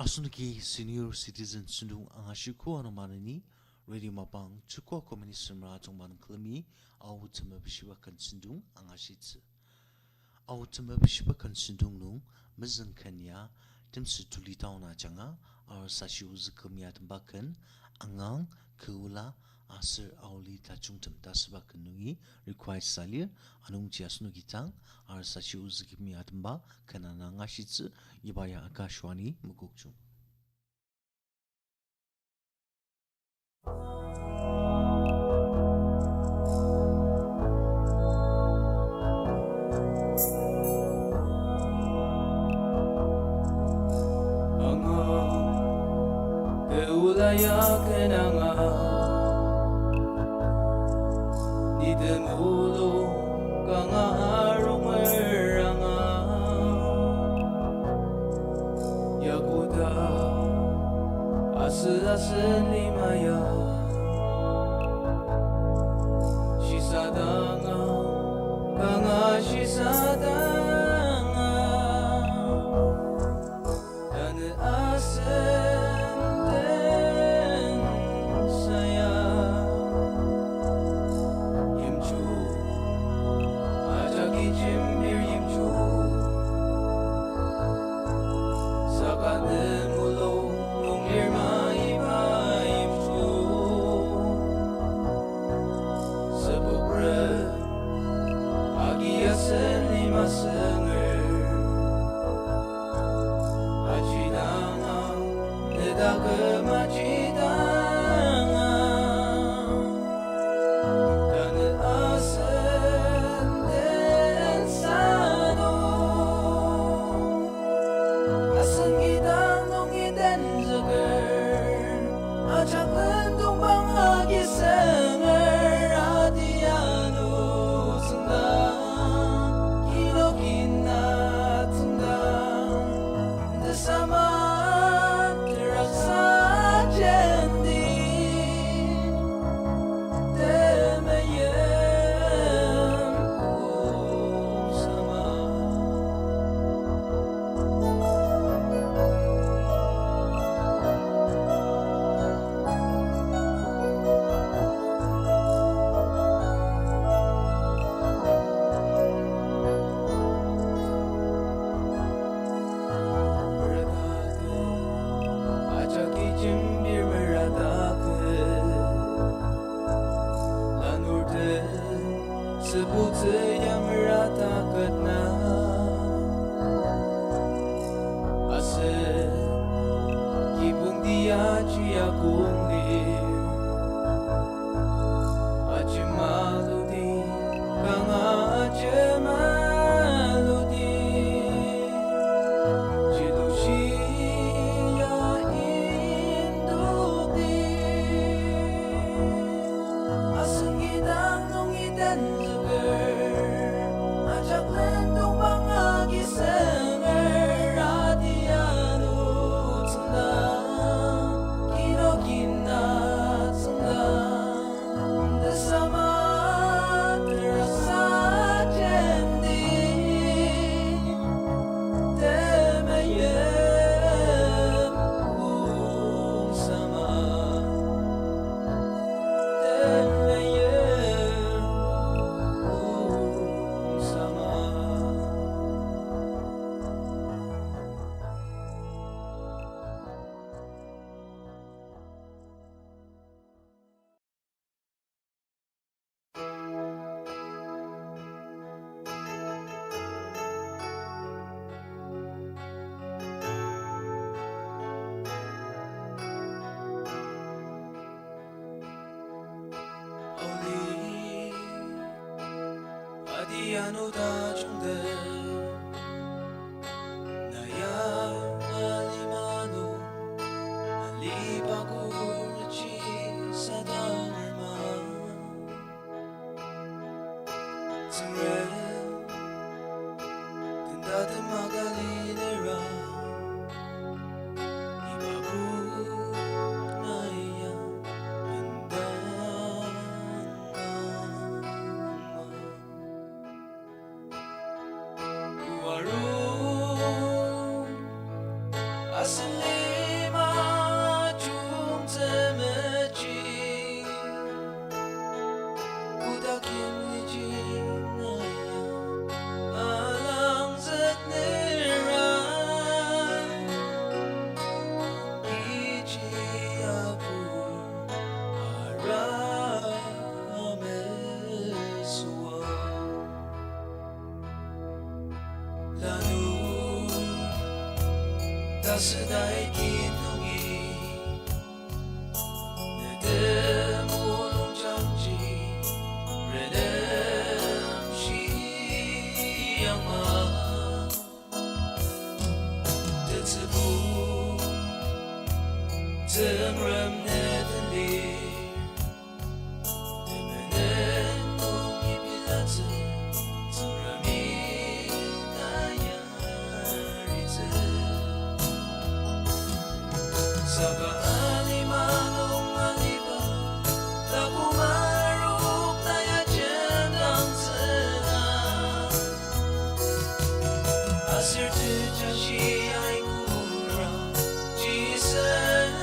Asunaki senior citizen sundung angashiku anomanani radio mapang chukwa communist semra tongman klami au tsama bishiba kan sundung angashitsu au tsama bishiba kan sundung nung mazan kanya timsu tuli tauna changa ar sashi uzkamya tambakan angang keula asir auli tachung tamta sebakan nungi required salir anung chiasnu gitang ar sashi uzkamya tamba kanana angashitsu yibaya akashwani mugukchung. Keulayakan anga di temulo kanga arong eranga yakuda asen limaya shisadanga kanga shisadanga dan asen Ano da chungde naya alimano alipakurchi sadarma tsumre tindate magalinera ibabu naya asli danu Tasdai kinungi Nedemulung janji Redemption yang ma Tetsebu Temram netelir Temenen mungi pilatı Temrami dayarize Saka alimanong aliba Taku maruk daya jendang tsena Asir tujashi ay kura Jisen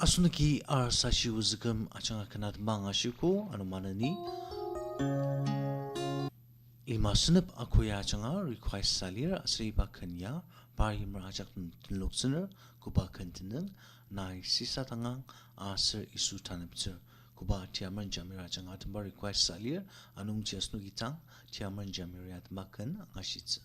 Asunaki ar sashi uzgam achanga kanat manga shiko anumanani lima sunep akuya achanga request salir asriba kanya bari merajak tunloksener kuba kantineng nai sisa tangang asir isu tanipzer kuba tiaman jamir achanga tumba request salir anung jasnu gitang tiaman jamir yat makan angashitze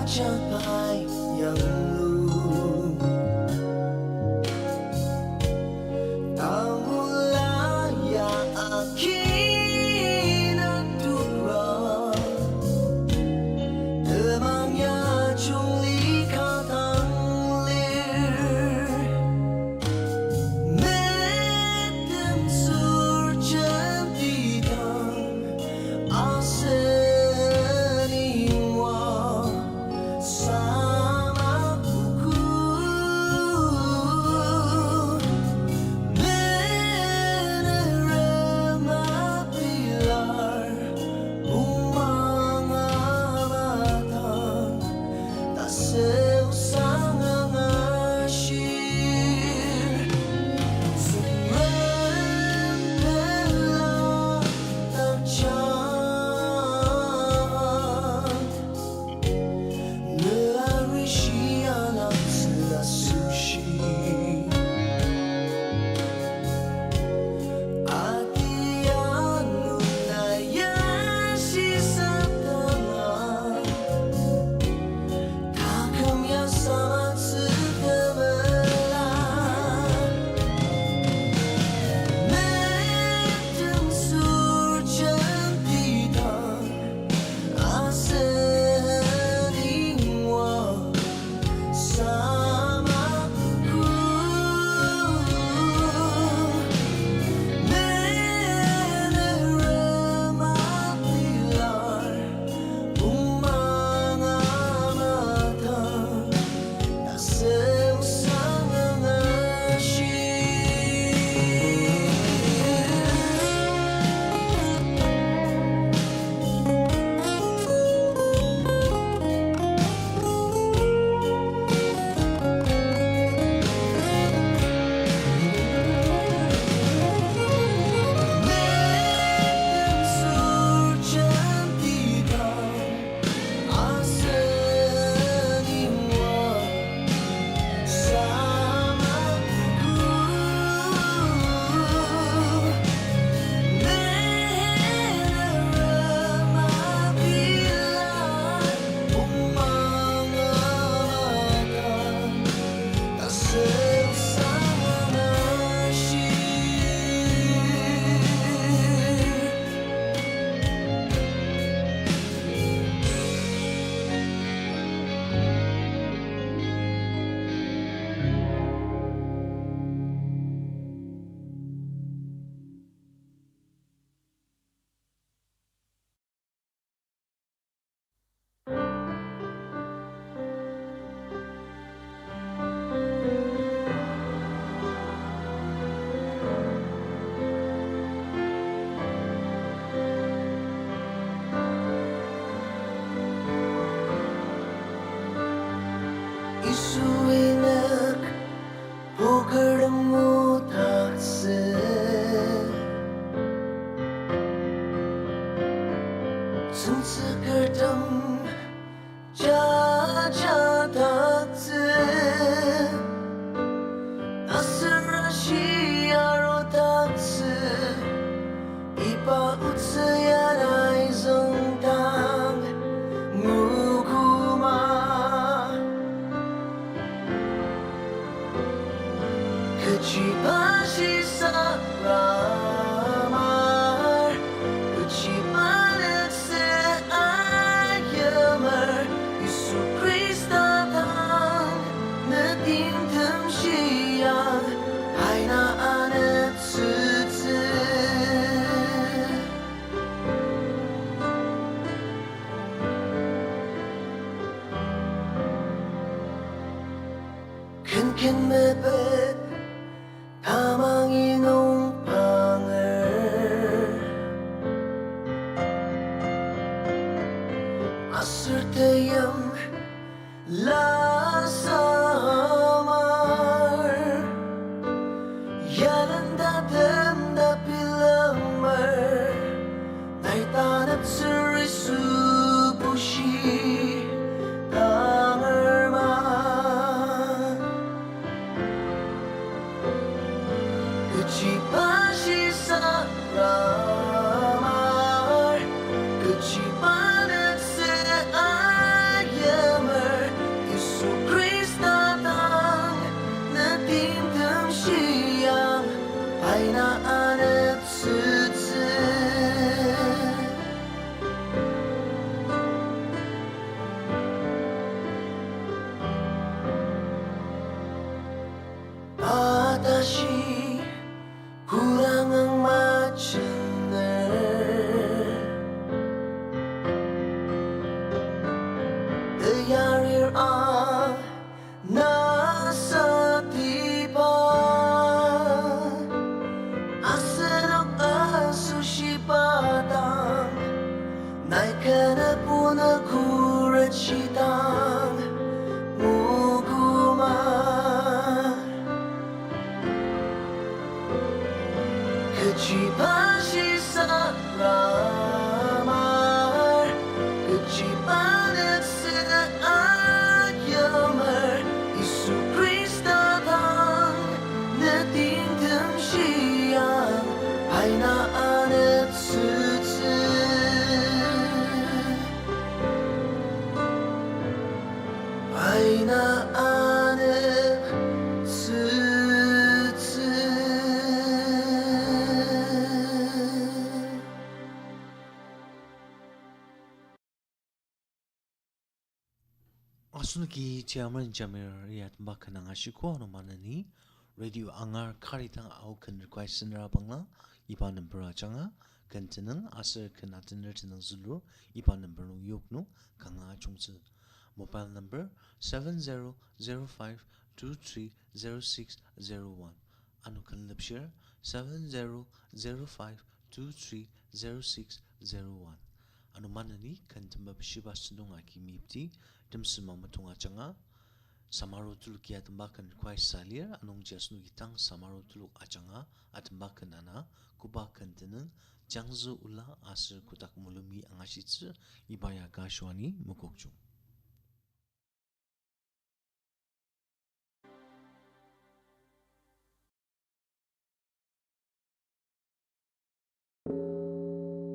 Jump isuwinak pogarmu takse sunsakartam jaja takse asarashi aro takse ipa utsayanai zongtang mukuma Kecibashi saramar Kecibanak seayamar Isu Krista tang Natintam siyang Ay naanat sutsi Kan mebet tamang inong panger Asur tayam lasamar Yalan dadam da pilamar Nay tanap surisu bushi tanger Kecibashi saramar Kecibanak seayamar Isu Krista tang Natintam siyang Ay naanat sutsi Atashi kurang ang matyaner Dayarir ang nasa tipan Asan ang asusipatang Naikana po na kurachitang 你那爱的次次。Asunaki Chairman Jamir Yat Bakana Ashiko no Manani Radio Angar Karitang Au Kan Request Sinra Bangla Ipa number Changa Kantanang Asir Kanatan Tinang Zulu Ipa number no Yokno Kanga Chungsu Mobile number 7005230601 Anukan Lipshare 7005230601 Anumanani Kantamba Shiba Sununga Kimipti Dimsima Matunga Changa Samaro Tuluk Yatambakan Kwai Salir Anong Jasnu Gitang Samaro Tuluk Achanga Atambakan Ana Kuba Kantanang Jangzu Ula Asir Kutak Mulumi Angashitsu Ibaya Gashwani Mukokchu America,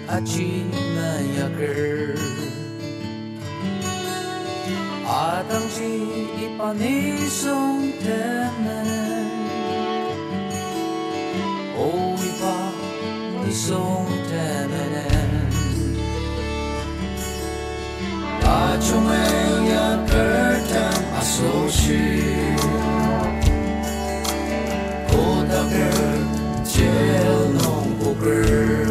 achievement yaker Adangji ipanisong temen O ipanisong temen Achong yaker tam asoshi Kodaker jel nong poker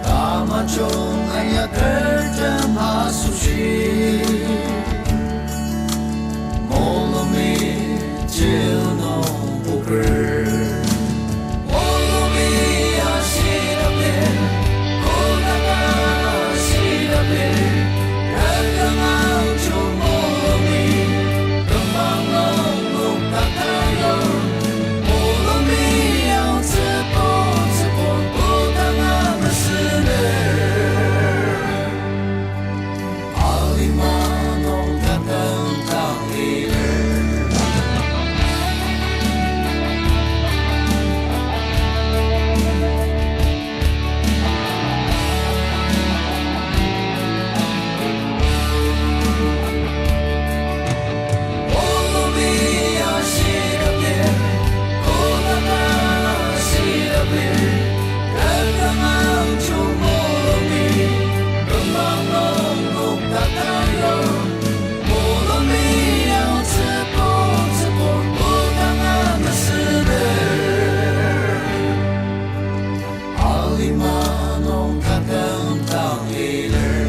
Kamachong yaker tam asushi Molomi jel nong poker Molomi ashirabe Kodaga ashirabe Ragamang chong molomi Kembang nong kakayo Molomi yang cepon Kodanga mesene Alimanong kakang tangiler Alimanong kakang tangiler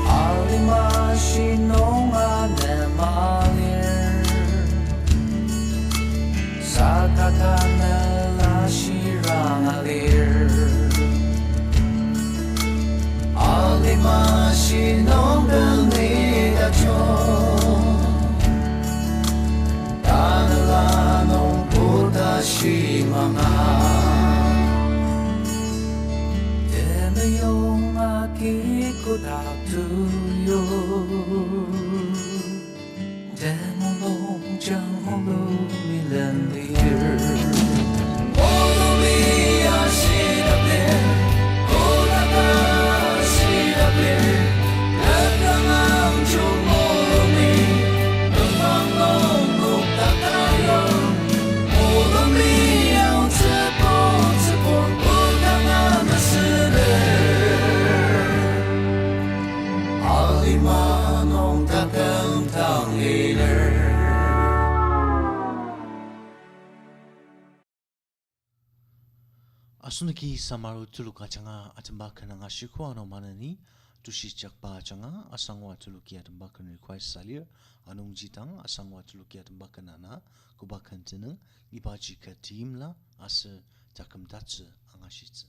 Alima sinong anemalir Sa kakanela sirang alir Alima sinong benedicción Kanalanong Buddha simanga Yung akikutak tuyo Demolong jang lumilandir Molomi ashirabe Kodaga ashirabe Lagangang chong molomi Kembang nong kakayo Molomi yang cepon Kodanga mesene Alimanong kakang tangiler Asunaki samaru tuluka changa atambaka nga shikwa no manani tushi chakpa changa asangwa tuluki atambaka request salir anung jitang asangwa tuluki atambaka nana kubakan teneng ibaji ka timla asa takam tatsu angashitsu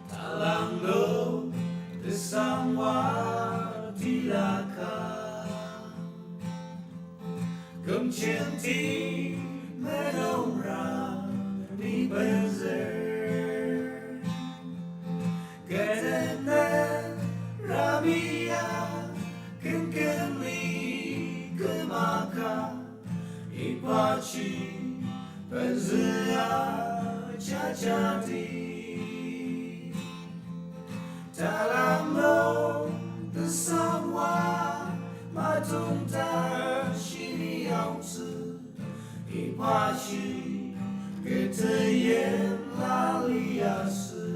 Talanglo desangwa tilaka Kumchinti menora ni benzer Gadana rabia Kinkemli kumaka Ipachi benzia chachati Talanglo desangwa matumta shini yaozi Ipachi geteyen laliasi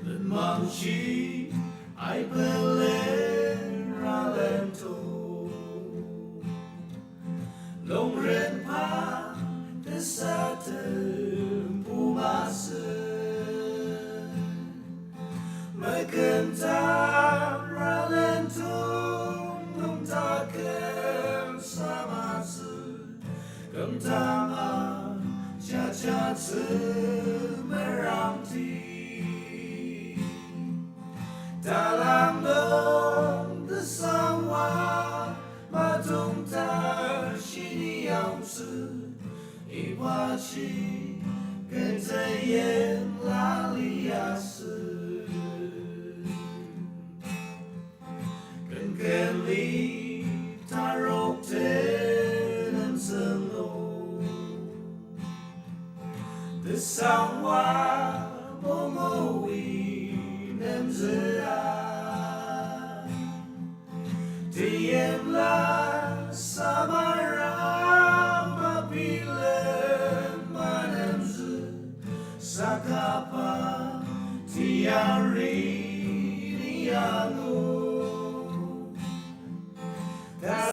Lemangshi aipelen ralento Longren pa desaten pumase Mekentam ralentum Numtakem samatsu Kemtama chachatsu meramti Dalam dom desangwa Matumta shini yaozi Ipachi geteyen laliasi 里他肉体能生活的上瓦莫莫为能自然体验了萨玛拉巴比伦马能子萨卡巴提亚里